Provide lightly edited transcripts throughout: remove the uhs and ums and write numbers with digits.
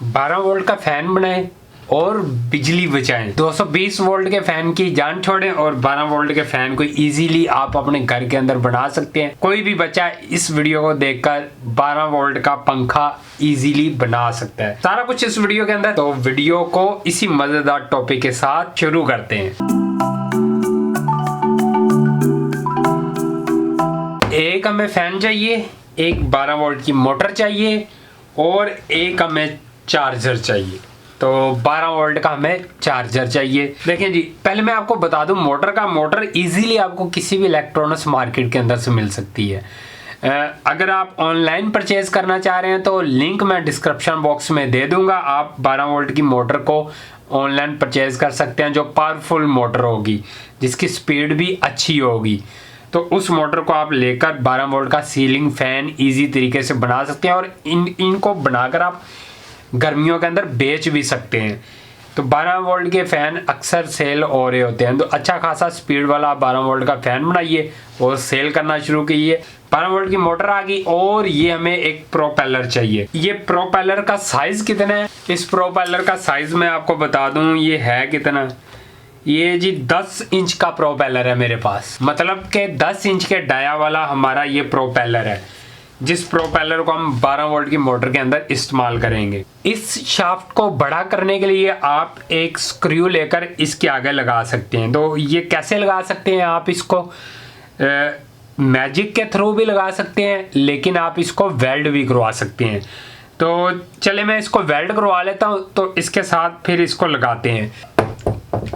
12 volt का fan बनाएं और बिजली बचाएं। 220 वोल्ट के फैन की जान छोड़ें और 12 वोल्ट के फैन को इजीली आप अपने घर के अंदर बना सकते हैं। कोई भी बच्चा इस वीडियो को देखकर 12 वोल्ट का पंखा इजीली बना सकता है। सारा कुछ इस वीडियो के अंदर। तो वीडियो को इसी मजेदार टॉपिक के साथ शुरू करते हैं। एक हमें फैन चाहिए, एक 12 वोल्ट की मोटर चाहिए और एक हमें चार्जर चाहिए। तो 12 वोल्ट का हमें चार्जर चाहिए। देखें जी, पहले मैं आपको बता दूं मोटर इजीली आपको किसी भी इलेक्ट्रॉनिक्स मार्केट के अंदर से मिल सकती है। अगर आप ऑनलाइन परचेज करना चाह रहे हैं तो लिंक मैं डिस्क्रिप्शन बॉक्स में दे दूंगा। आप 12 वोल्ट की मोटर को ऑनलाइन परचेज कर सकते हैं जो पावरफुल मोटर होगी, जिसकी स्पीड भी अच्छी होगी। तो उस मोटर को आप लेकर 12 वोल्ट का सीलिंग फैन इजी तरीके से बना सकते हैं और इनको बनाकर आप गर्मियों के अंदर बेच भी सकते हैं। तो 12 वोल्ट के फैन अक्सर सेल हो रहे होते हैं, तो अच्छा खासा स्पीड वाला 12 वोल्ट का फैन बनाइए और सेल करना शुरू कीजिए। 12 वोल्ट की मोटर आ गई और ये हमें एक प्रोपेलर चाहिए। ये प्रोपेलर का साइज कितना है? इस प्रोपेलर का साइज मैं आपको बता दूं, ये है कितना, ये जी 10 इंच का प्रोपेलर है मेरे पास। मतलब के 10 इंच के डाया वाला हमारा ये प्रोपेलर है, जिस प्रोपेलर को हम 12 वोल्ट की मोटर के अंदर इस्तेमाल करेंगे। इस शाफ्ट को बड़ा करने के लिए आप एक स्क्रू लेकर इसके आगे लगा सकते हैं। तो ये कैसे लगा सकते हैं? आप इसको मैजिक के थ्रू भी लगा सकते हैं, लेकिन आप इसको वेल्ड भी करवा सकते हैं। तो चले मैं इसको वेल्ड करवा लेता हूँ। तो इसके साथ फिर इसको लगाते हैं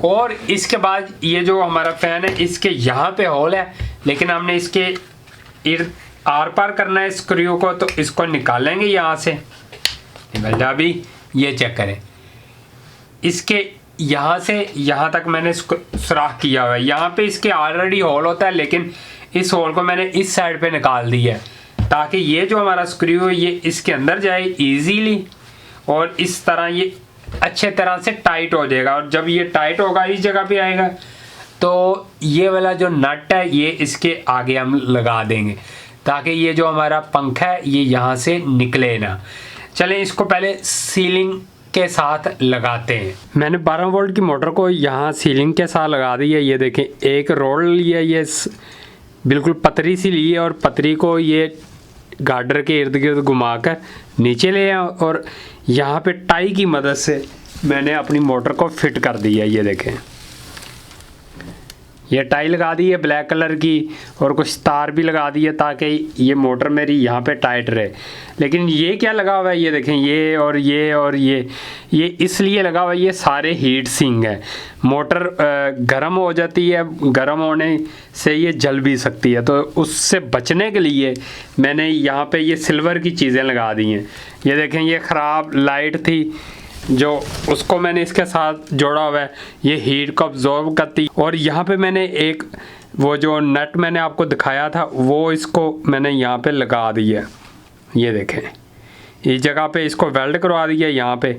और इसके बाद ये जो हमारा फैन है इसके यहाँ पे होल है, लेकिन हमने इसके इर्द आर पार करना है स्क्रू को। तो इसको निकालेंगे यहाँ से। अभी ये चेक करें, इसके यहाँ से यहाँ तक मैंने सुराख किया हुआ है। यहाँ पे इसके ऑलरेडी होल होता है, लेकिन इस होल को मैंने इस साइड पे निकाल दिया है ताकि ये जो हमारा स्क्रू है ये इसके अंदर जाए इजीली और इस तरह ये अच्छे तरह से टाइट हो जाएगा। और जब ये टाइट होगा इस जगह पे आएगा तो ये वाला जो नट है ये इसके आगे हम लगा देंगे ताकि ये जो हमारा पंखा है ये यहाँ से निकले ना। चलें इसको पहले सीलिंग के साथ लगाते हैं। मैंने 12 वोल्ट की मोटर को यहाँ सीलिंग के साथ लगा दी है। ये देखें, एक रोड लिया, ये बिल्कुल पतरी सी ली है और पतरी को ये गार्डर के इर्द गिर्द घुमाकर नीचे ले आया और यहाँ पे टाई की मदद से मैंने अपनी मोटर को फिट कर दी है। ये देखें, ये टाई लगा दी है ब्लैक कलर की और कुछ तार भी लगा दी है ताकि ये मोटर मेरी यहाँ पे टाइट रहे। लेकिन ये क्या लगा हुआ है? ये देखें, ये और ये इसलिए लगा हुआ है, ये सारे हीट सिंक है। मोटर गर्म हो जाती है, गर्म होने से ये जल भी सकती है। तो उससे बचने के लिए मैंने यहाँ पे ये सिल्वर की चीज़ें लगा दी हैं। ये देखें, ये ख़राब लाइट थी जो उसको मैंने इसके साथ जोड़ा हुआ है, ये हीट को अब्जॉर्ब करती। और यहाँ पे मैंने एक वो जो नट मैंने आपको दिखाया था वो इसको मैंने यहाँ पे लगा दिया। ये देखें, इस जगह पे इसको वेल्ड करवा दिया यहाँ पे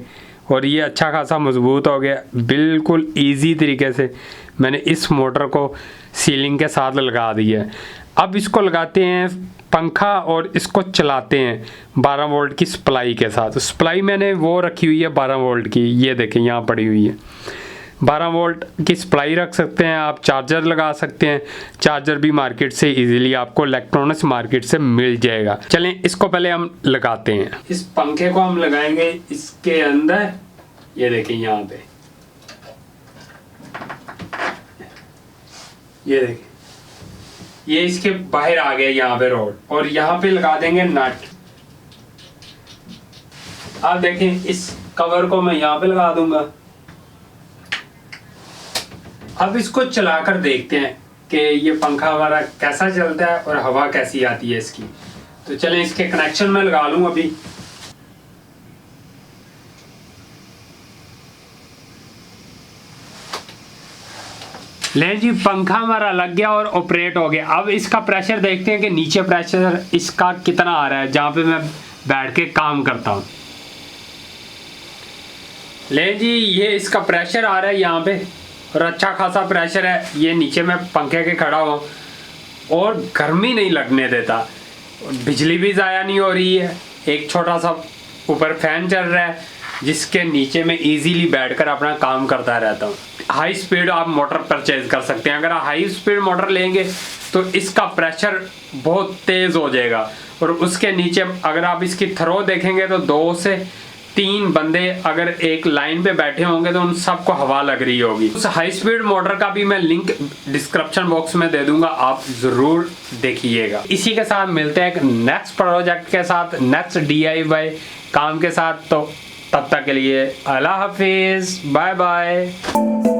और ये अच्छा खासा मजबूत हो गया। बिल्कुल इजी तरीके से मैंने इस मोटर को सीलिंग के साथ लगा दिया है। अब इसको लगाते हैं पंखा और इसको चलाते हैं 12 वोल्ट की सप्लाई के साथ। सप्लाई मैंने वो रखी हुई है 12 वोल्ट की, ये देखें यहाँ पड़ी हुई है। 12 वोल्ट की सप्लाई रख सकते हैं आप, चार्जर लगा सकते हैं। चार्जर भी मार्केट से इजीली आपको इलेक्ट्रॉनिक्स मार्केट से मिल जाएगा। चलें इसको पहले हम लगाते हैं। इस पंखे को हम लगाएंगे इसके अंदर। ये देखें यहाँ पे, ये देखें, ये इसके बाहर आ गया यहाँ पे रोड और यहाँ पे लगा देंगे नट। आप देखें, इस कवर को मैं यहाँ पे लगा दूंगा। अब इसको चलाकर देखते हैं कि ये पंखा हमारा कैसा चलता है और हवा कैसी आती है इसकी। तो चलें इसके कनेक्शन में लगा लूँ अभी। ले जी, पंखा हमारा लग गया और ऑपरेट हो गया। अब इसका प्रेशर देखते हैं कि नीचे प्रेशर इसका कितना आ रहा है जहाँ पे मैं बैठ के काम करता हूँ। ले जी, ये इसका प्रेशर आ रहा है यहाँ पे और अच्छा खासा प्रेशर है। ये नीचे मैं पंखे के खड़ा हूँ और गर्मी नहीं लगने देता, बिजली भी ज़ाया नहीं हो रही है। एक छोटा सा ऊपर फैन चल रहा है जिसके नीचे मैं इजीली बैठकर अपना काम करता रहता हूँ। हाई स्पीड आप मोटर परचेज कर सकते हैं। अगर आप हाई स्पीड मोटर लेंगे तो इसका प्रेशर बहुत तेज़ हो जाएगा, और उसके नीचे अगर आप इसकी थ्रो देखेंगे तो 2 से 3 बंदे अगर एक लाइन पे बैठे होंगे तो उन सबको हवा लग रही होगी। उस हाई स्पीड मोटर का भी मैं लिंक डिस्क्रिप्शन बॉक्स में दे दूंगा, आप ज़रूर देखिएगा। इसी के साथ मिलते हैं एक नेक्स्ट प्रोजेक्ट के साथ, नेक्स्ट DIY काम के साथ। तो तब तक के लिए अल्लाह हाफिज़, बाय बाय।